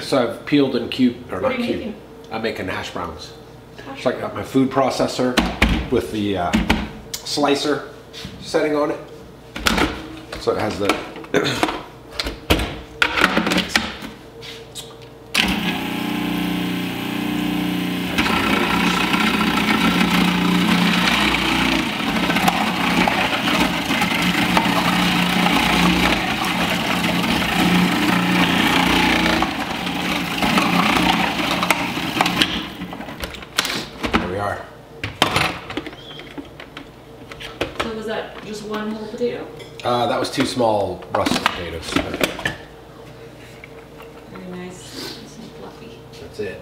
So I've peeled and cubed, or What not are you cubed. making? I'm making hash browns. So I got my food processor with the slicer setting on it. So it has the So was that just one whole potato? that was 2 small russet potatoes. Very nice. Nice and fluffy. That's it.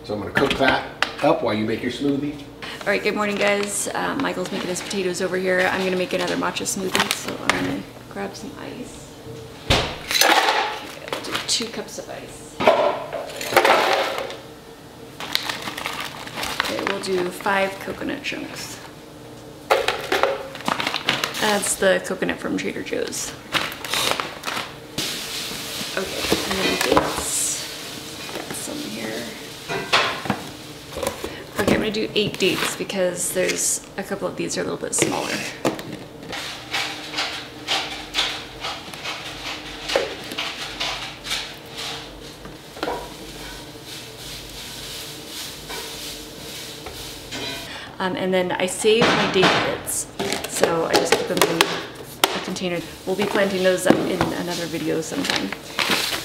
So I'm gonna cook that up while you make your smoothie. All right, good morning, guys. Michael's making his potatoes over here. I'm gonna make another matcha smoothie, so I'm gonna grab some ice. Okay, I'll do 2 cups of ice. Okay, we'll do 5 coconut chunks. That's the coconut from Trader Joe's. Okay, and then dates. Got some here. Okay, I'm gonna do 8 dates because there's a couple of these are a little bit smaller. And then I save my date bits, so I just keep them in a container. We'll be planting those up in another video sometime.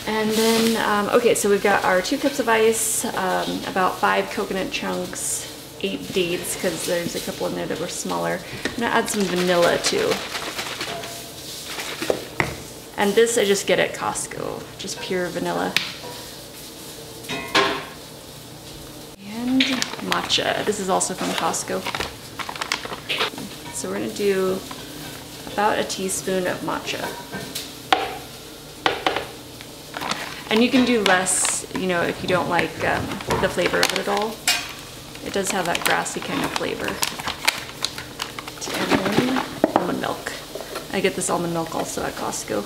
And then, okay, so we've got our 2 cups of ice, about 5 coconut chunks, 8 dates, because there's a couple in there that were smaller. I'm gonna add some vanilla too. And this I just get at Costco, just pure vanilla. And matcha. This is also from Costco. So we're gonna do about a teaspoon of matcha. And you can do less, you know, if you don't like the flavor of it at all. It does have that grassy kind of flavor. And then almond milk. I get this almond milk also at Costco.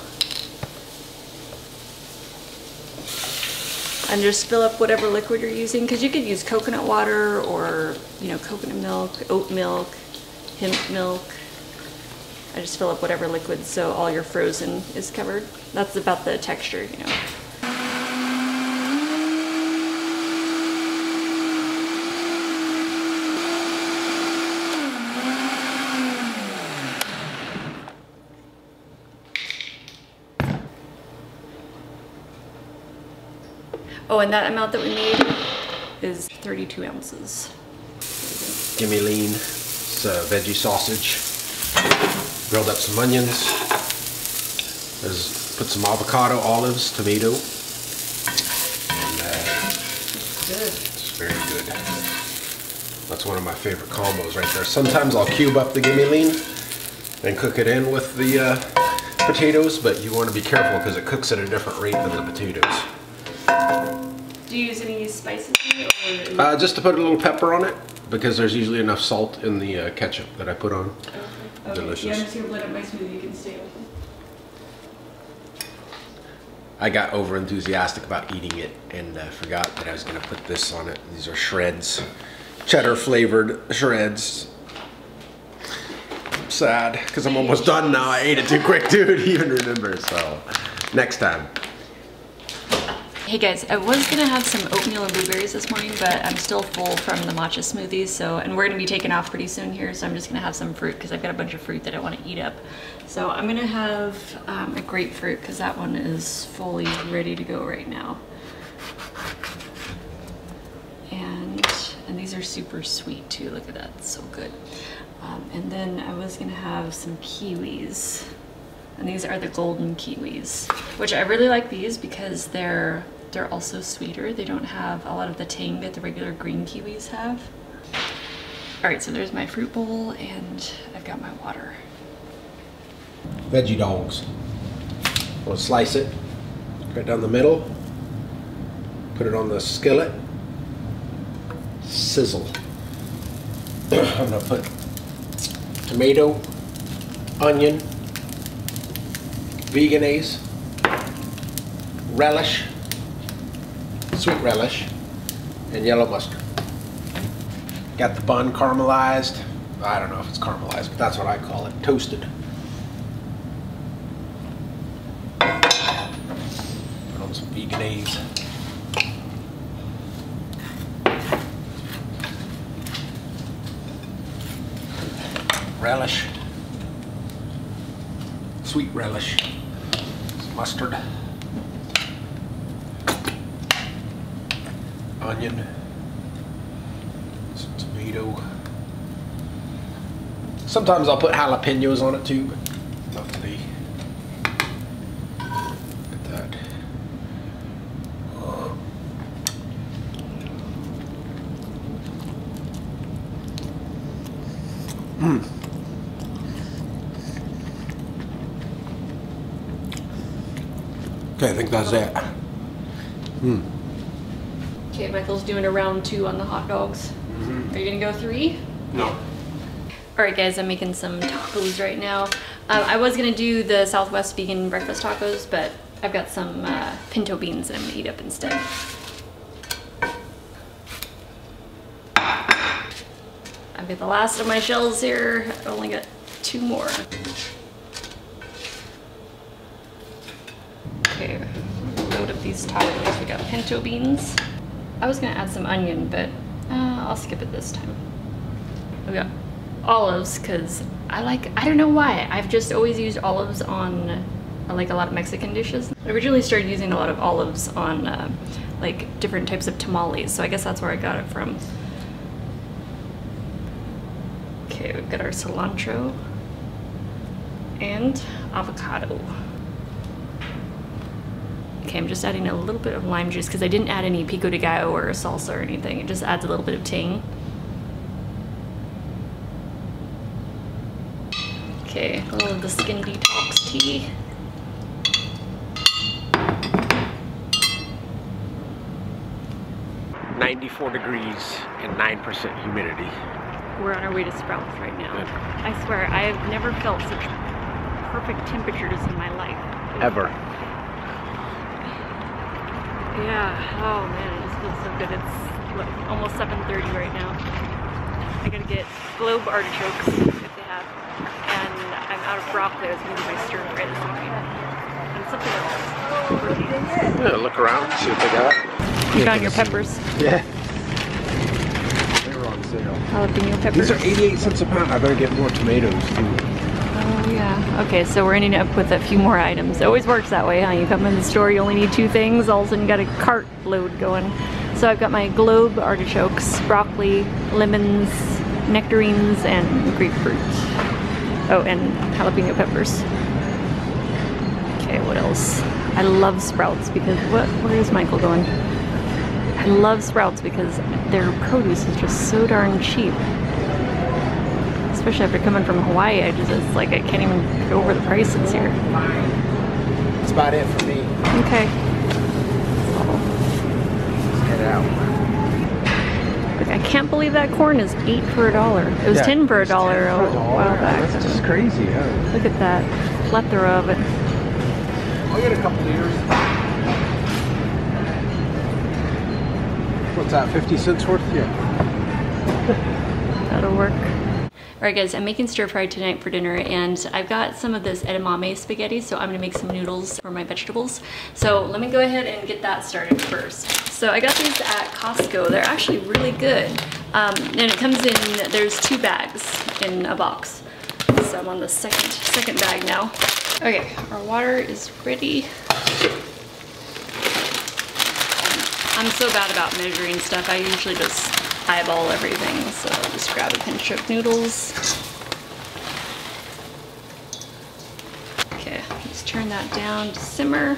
And just fill up whatever liquid you're using, because you could use coconut water or, you know, coconut milk, oat milk, hemp milk. I just fill up whatever liquid so all your frozen is covered. That's about the texture, you know. Oh, and that amount that we made is 32 ounces. Gimme lean. It's veggie sausage. Grilled up some onions. Put some avocado, olives, tomato. And Good. it's very good. That's one of my favorite combos right there. Sometimes I'll cube up the gimme lean and cook it in with the potatoes, but you want to be careful because it cooks at a different rate than the potatoes. Do you use any spices in it? Or just to put a little pepper on it, because there's usually enough salt in the ketchup that I put on. Okay. Delicious. Yeah, I'm just gonna blend up my smoothie. You can stay open. I got over enthusiastic about eating it and forgot that I was going to put this on it. These are shreds, cheddar flavored shreds. I'm sad because I'm almost done now. I ate it too quick, dude. Even remember. So next time. Hey guys, I was gonna have some oatmeal and blueberries this morning, but I'm still full from the matcha smoothies, so, and we're gonna be taking off pretty soon here, so I'm just gonna have some fruit because I've got a bunch of fruit that I want to eat up. So I'm gonna have a grapefruit because that one is fully ready to go right now. And these are super sweet too. Look at that, it's so good. And then I was gonna have some kiwis. And these are the golden kiwis, which I really like these because they're also sweeter. They don't have a lot of the tang that the regular green kiwis have. All right, so there's my fruit bowl and I've got my water. Veggie dogs. We'll slice it right down the middle. Put it on the skillet. Sizzle. I'm gonna put tomato, onion, veganese, relish, sweet relish, and yellow mustard. Got the bun caramelized. I don't know if it's caramelized, but that's what I call it. Toasted. Put on some veganese. Relish. Sweet relish. Some mustard. Onion. Some tomato. Sometimes I'll put jalapenos on it too, but not today. Look at that. Okay, I think that's it. Okay, Michael's doing a round 2 on the hot dogs. Are you gonna go 3? No. Alright guys, I'm making some tacos right now. I was gonna do the Southwest vegan breakfast tacos, but I've got some pinto beans that I'm gonna eat up instead. I've got the last of my shells here. I've only got 2 more. Okay, load up these tacos. We got pinto beans. I was gonna add some onion, but I'll skip it this time. We got olives, because I don't know why, I've just always used olives on like a lot of Mexican dishes. I originally started using a lot of olives on like different types of tamales, so I guess that's where I got it from. Okay, we've got our cilantro and avocado. Okay, I'm just adding a little bit of lime juice because I didn't add any pico de gallo or salsa or anything. It just adds a little bit of tang. Okay, a little of the skin detox tea. .94 degrees and 9% humidity. We're on our way to Sprouts right now. I swear, I have never felt such perfect temperatures in my life. Ever. Yeah, oh man, it just feels so good. It's what, almost 7:30 right now. I gotta get globe artichokes if they have. And I'm out of broccoli. I was gonna do my stir fry this morning. And something else. Yeah, look around, see what they got. You found your peppers. Yeah. They were on sale. Jalapeno peppers. These are 88 cents a pound. I better get more tomatoes too. Oh yeah. Okay, so we're ending up with a few more items. It always works that way, huh? You come in the store, you only need 2 things, all of a sudden you got a cart load going. So I've got my globe artichokes, broccoli, lemons, nectarines, and grapefruit. Oh, and jalapeno peppers. Okay, what else? I love Sprouts because, where is Michael going? I love Sprouts because their produce is just so darn cheap. Especially after coming from Hawaii, it's like I can't even get over the prices here. That's about it for me. Okay. Let's head out. Look, I can't believe that corn is 8 for $1. It was 10 for $1 a while back. That's just crazy, huh? Look at that plethora of it. I'll get a couple liters. What's that, 50 cents worth? Yeah. That'll work. Alright guys, I'm making stir fry tonight for dinner, and I've got some of this edamame spaghetti, so I'm going to make some noodles for my vegetables. So let me go ahead and get that started first. So I got these at Costco. They're actually really good. And it comes in, there's 2 bags in a box. So I'm on the second bag now. Okay, our water is ready. I'm so bad about measuring stuff. I usually just eyeball everything, so I'll just grab a pinch of noodles. Okay, just turn that down to simmer.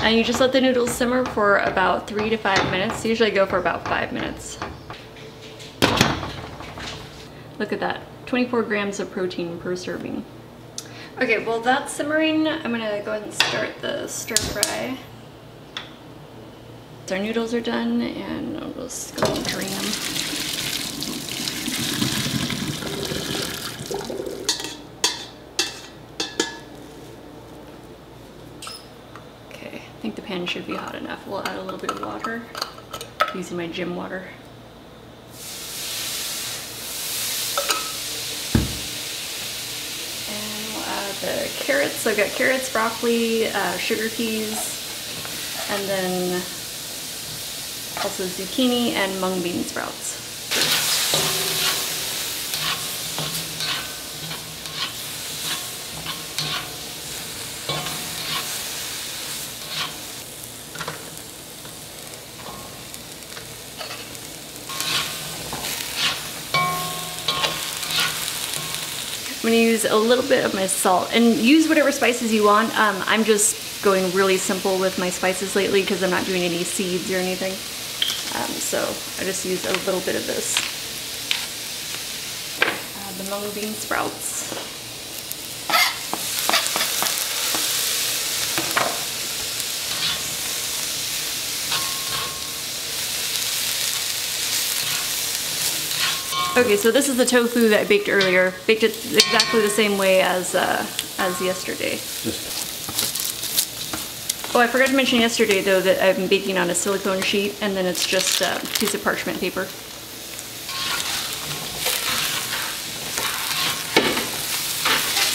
And you just let the noodles simmer for about 3 to 5 minutes. Usually I go for about 5 minutes. Look at that, 24 grams of protein per serving. Okay, while that's simmering, I'm gonna go ahead and start the stir fry. Our noodles are done, and I'll just go and drain them. think the pan should be hot enough. We'll add a little bit of water, using my gym water. And we'll add the carrots. So I've got carrots, broccoli, sugar peas, and then also zucchini and mung bean sprouts. I'm going to use a little bit of my salt, and use whatever spices you want. I'm just going really simple with my spices lately because I'm not doing any seeds or anything. So I just use a little bit of this. The mung bean sprouts. Okay, so this is the tofu that I baked earlier. Baked it exactly the same way as yesterday. Oh, I forgot to mention yesterday though that I've been baking on a silicone sheet, and then it's just a piece of parchment paper.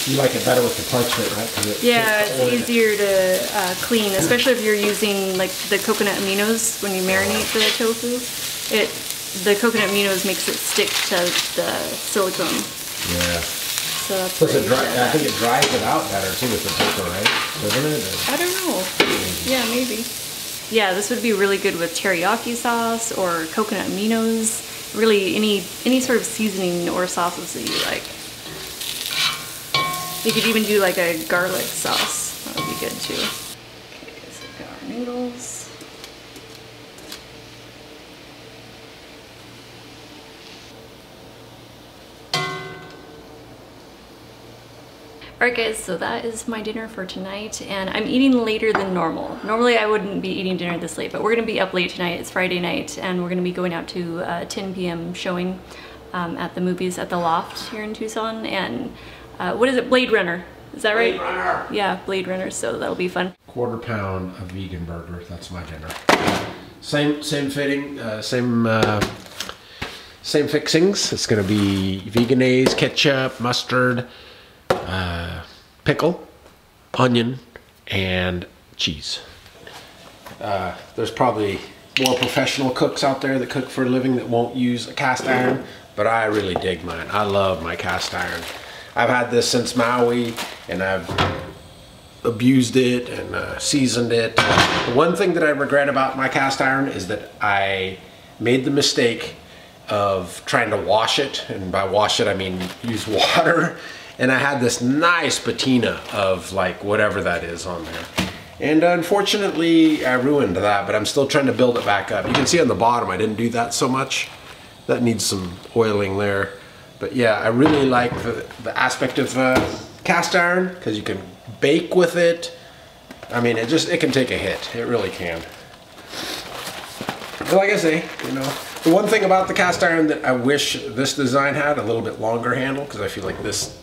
You like it better with the parchment, right? Yeah, it's easier to clean, especially if you're using like the coconut aminos when you marinate the tofu. The coconut aminos makes it stick to the silicone. Yeah. So that's Plus I think it dries it out better too with the paper, right? Doesn't it? I don't know. Yeah, maybe. Yeah, this would be really good with teriyaki sauce or coconut aminos. Really, any sort of seasoning or sauces that you like. You could even do like a garlic sauce. That would be good too. Okay, so we've got our noodles. Alright guys, so that is my dinner for tonight, and I'm eating later than normal. Normally I wouldn't be eating dinner this late, but we're going to be up late tonight. It's Friday night, and we're going to be going out to a 10 p.m. showing at the movies at the Loft here in Tucson, and what is it, Blade Runner? Is that right? Blade Runner! Yeah, Blade Runner, so that'll be fun. Quarter pound of vegan burger, that's my dinner. Same fitting, same fixings. It's going to be veganese, ketchup, mustard, pickle, onion, and cheese. There's probably more professional cooks out there that cook for a living that won't use a cast iron, but I really dig mine. I love my cast iron. I've had this since Maui, and I've abused it and seasoned it. The one thing that I regret about my cast iron is that I made the mistake of trying to wash it, and by wash it I mean use water. And I had this nice patina of like whatever that is on there. And unfortunately, I ruined that, but I'm still trying to build it back up. You can see on the bottom, I didn't do that so much. That needs some oiling there. But yeah, I really like the aspect of cast iron because you can bake with it. I mean, it can take a hit. It really can. But like I say, you know, the one thing about the cast iron that I wish this design had, a little bit longer handle, because I feel like this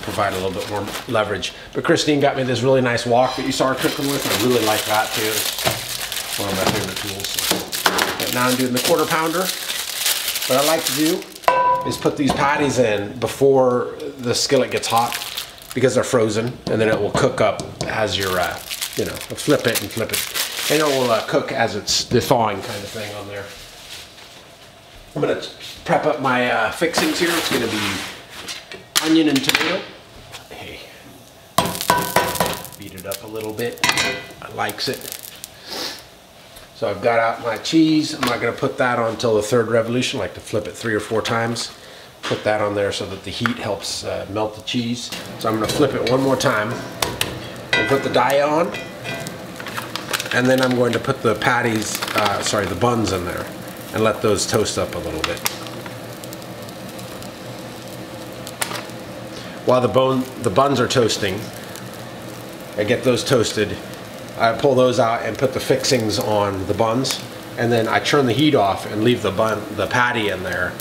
provide a little bit more leverage. But Christine got me this really nice wok that you saw her cooking with. I really like that too. It's one of my favorite tools. But now I'm doing the quarter pounder. What I like to do is put these patties in before the skillet gets hot because they're frozen, and then it will cook up as you're, you know, flip it and flip it. And it will cook as it's the thawing kind of thing on there. I'm gonna prep up my fixings here. It's gonna be onion and tomato. Hey, beat it up a little bit. I likes it. So I've got out my cheese. I'm not going to put that on until the third revolution. I like to flip it 3 or 4 times. Put that on there so that the heat helps melt the cheese. So I'm going to flip it one more time and put the dye on. And then I'm going to put the patties, the buns in there and let those toast up a little bit. While the buns are toasting, I get those toasted. I pull those out and put the fixings on the buns, and then I turn the heat off and leave the patty in there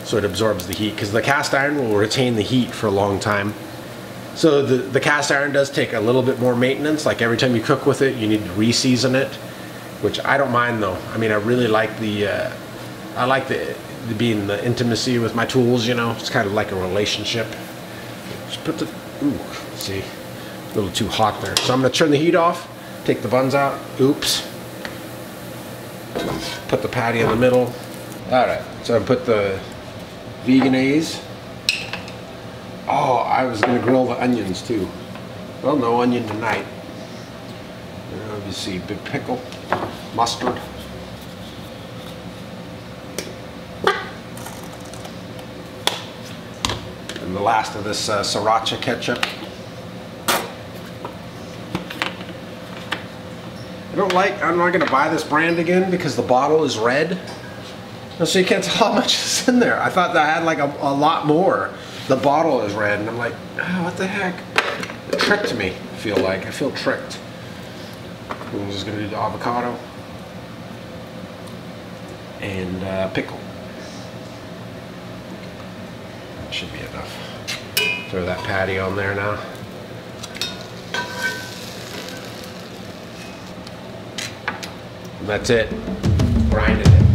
so it absorbs the heat, because the cast iron will retain the heat for a long time. So the cast iron does take a little bit more maintenance. Like every time you cook with it, you need to re-season it, which I don't mind though. I mean, I really like the being the intimacy with my tools, you know. It's kind of like a relationship. Just put the, ooh, see, a little too hot there. So I'm gonna turn the heat off, take the buns out, oops. Put the patty in the middle. All right, so I put the veganese. Oh, I was gonna grill the onions too. Well, no onion tonight. You see, big pickle, mustard. And the last of this sriracha ketchup. I'm not gonna buy this brand again because the bottle is red. So you can't tell how much is in there. I thought that I had like a lot more. The bottle is red and I'm like, oh, what the heck? It tricked me, I feel tricked. I'm just gonna do the avocado and pickle. That should be enough. Throw that patty on there now. And that's it. Grinding it.